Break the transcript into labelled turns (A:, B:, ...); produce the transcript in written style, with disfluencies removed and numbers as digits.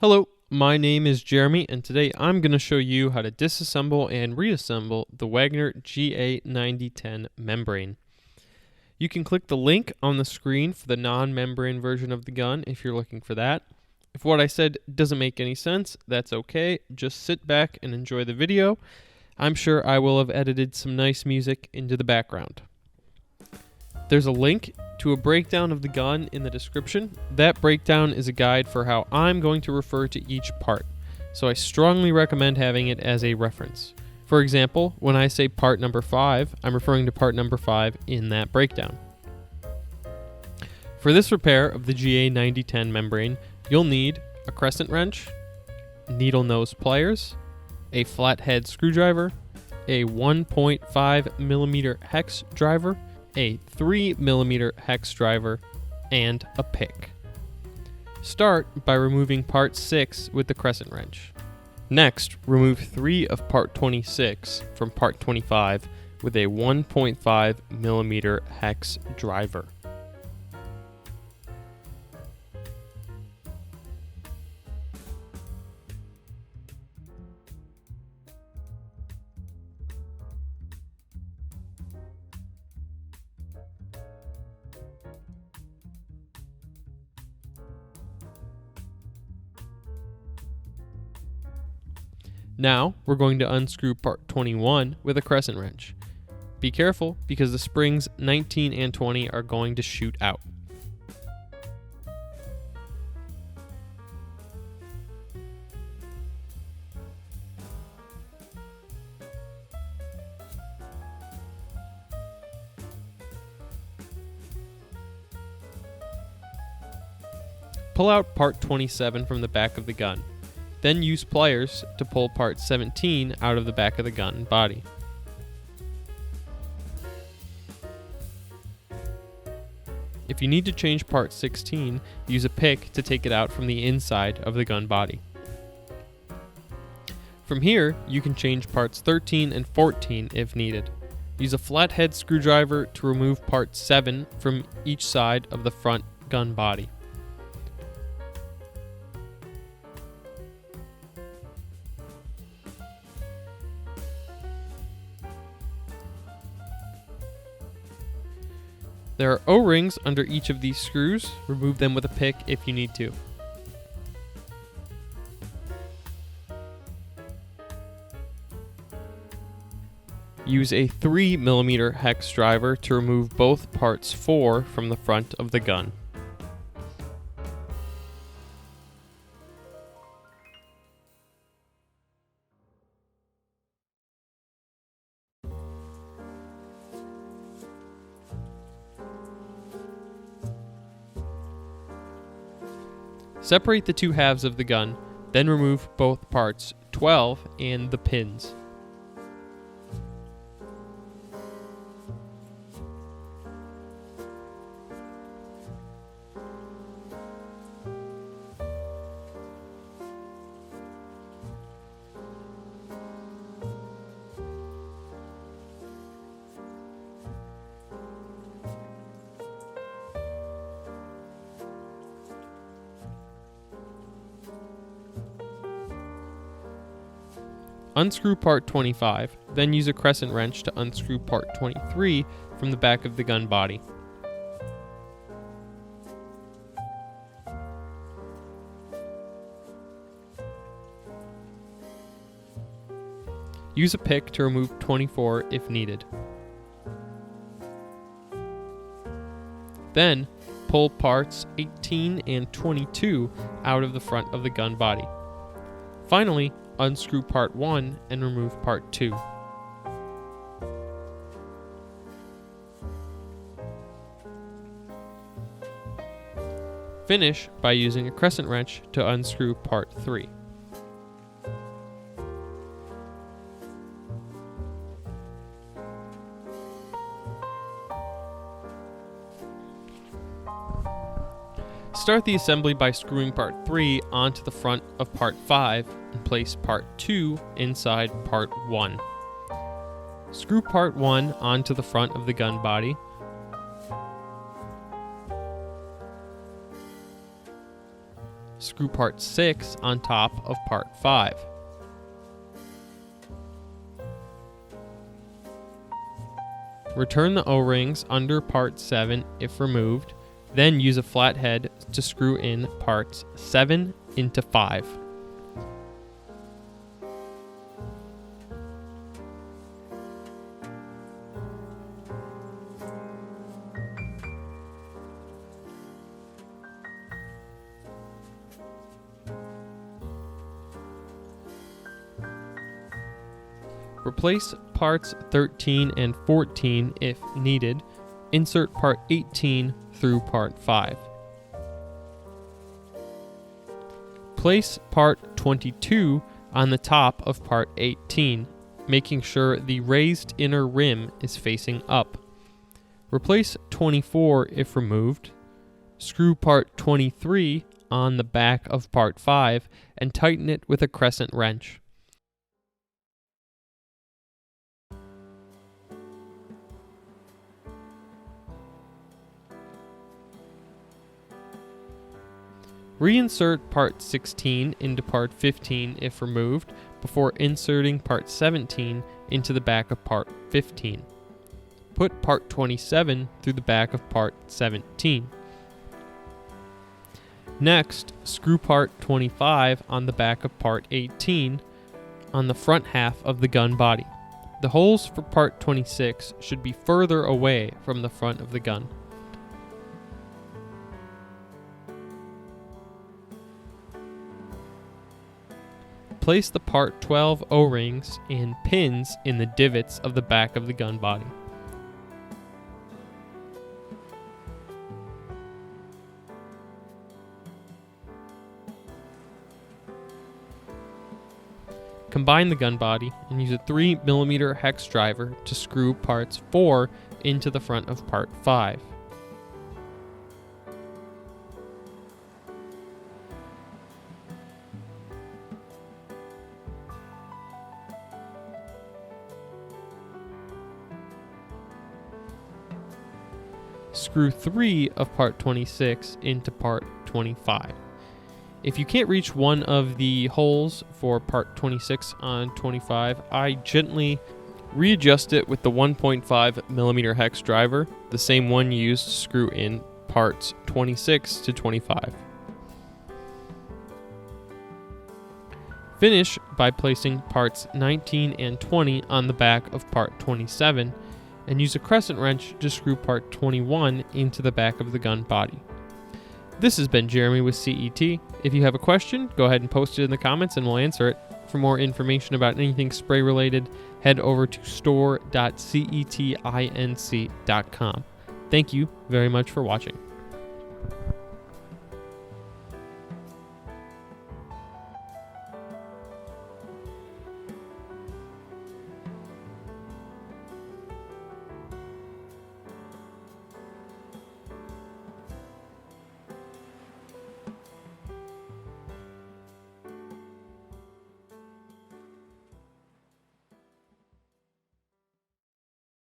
A: Hello, my name is Jeremy, and today I'm going to show you how to disassemble and reassemble the Wagner GA9010 membrane. You can click the link on the screen for the non-membrane version of the gun if you're looking for that. If what I said doesn't make any sense, that's okay. Just sit back and enjoy the video. I'm sure I will have edited some nice music into the background. There's a link to a breakdown of the gun in the description. That breakdown is a guide for how I'm going to refer to each part, so I strongly recommend having it as a reference. For example, when I say part number 5, I'm referring to part number 5 in that breakdown. For this repair of the GA9010 membrane, you'll need a crescent wrench, needle nose pliers, a flathead screwdriver, a 1.5mm hex driver, a 3mm hex driver, and a pick. Start by removing part 6 with the crescent wrench. Next, remove 3 of part 26 from part 25 with a 1.5mm hex driver. Now, we're going to unscrew part 21 with a crescent wrench. Be careful because the springs 19 and 20 are going to shoot out. Pull out part 27 from the back of the gun. Then use pliers to pull part 17 out of the back of the gun body. If you need to change part 16, use a pick to take it out from the inside of the gun body. From here, you can change parts 13 and 14 if needed. Use a flathead screwdriver to remove part 7 from each side of the front gun body. There are O-rings under each of these screws. Remove them with a pick if you need to. Use a 3mm hex driver to remove both parts 4 from the front of the gun. Separate the two halves of the gun, then remove both parts 12 and the pins. Unscrew part 25, then use a crescent wrench to unscrew part 23 from the back of the gun body. Use a pick to remove 24 if needed. Then, pull parts 18 and 22 out of the front of the gun body. Finally, unscrew part 1 and remove part 2. Finish by using a crescent wrench to unscrew part 3. Start the assembly by screwing part 3 onto the front of part 5 and place part 2 inside part 1. Screw part 1 onto the front of the gun body. screw part 6 on top of part 5. Return the O-rings under part 7 if removed, then use a flathead to screw in parts 7 into 5. Replace parts 13 and 14 if needed. Insert part 18 through part 5. Place part 22 on the top of part 18, making sure the raised inner rim is facing up. Replace 24 if removed. Screw part 23 on the back of part 5 and tighten it with a crescent wrench. Reinsert part 16 into part 15 if removed before inserting part 17 into the back of part 15. Put part 27 through the back of part 17. Next, screw part 25 on the back of part 18 on the front half of the gun body. The holes for part 26 should be further away from the front of the gun. Place the part 12 O-rings and pins in the divots of the back of the gun body. Combine the gun body and use a 3mm hex driver to screw parts 4 into the front of part 5. Screw 3 of part 26 into part 25. If you can't reach one of the holes for part 26 on 25, I gently readjust it with the 1.5mm hex driver, the same one used to screw in parts 26 to 25. Finish by placing parts 19 and 20 on the back of part 27, and use a crescent wrench to screw part 21 into the back of the gun body. This has been Jeremy with CET. If you have a question, go ahead and post it in the comments and we'll answer it. For more information about anything spray related, head over to store.cetinc.com. Thank you very much for watching.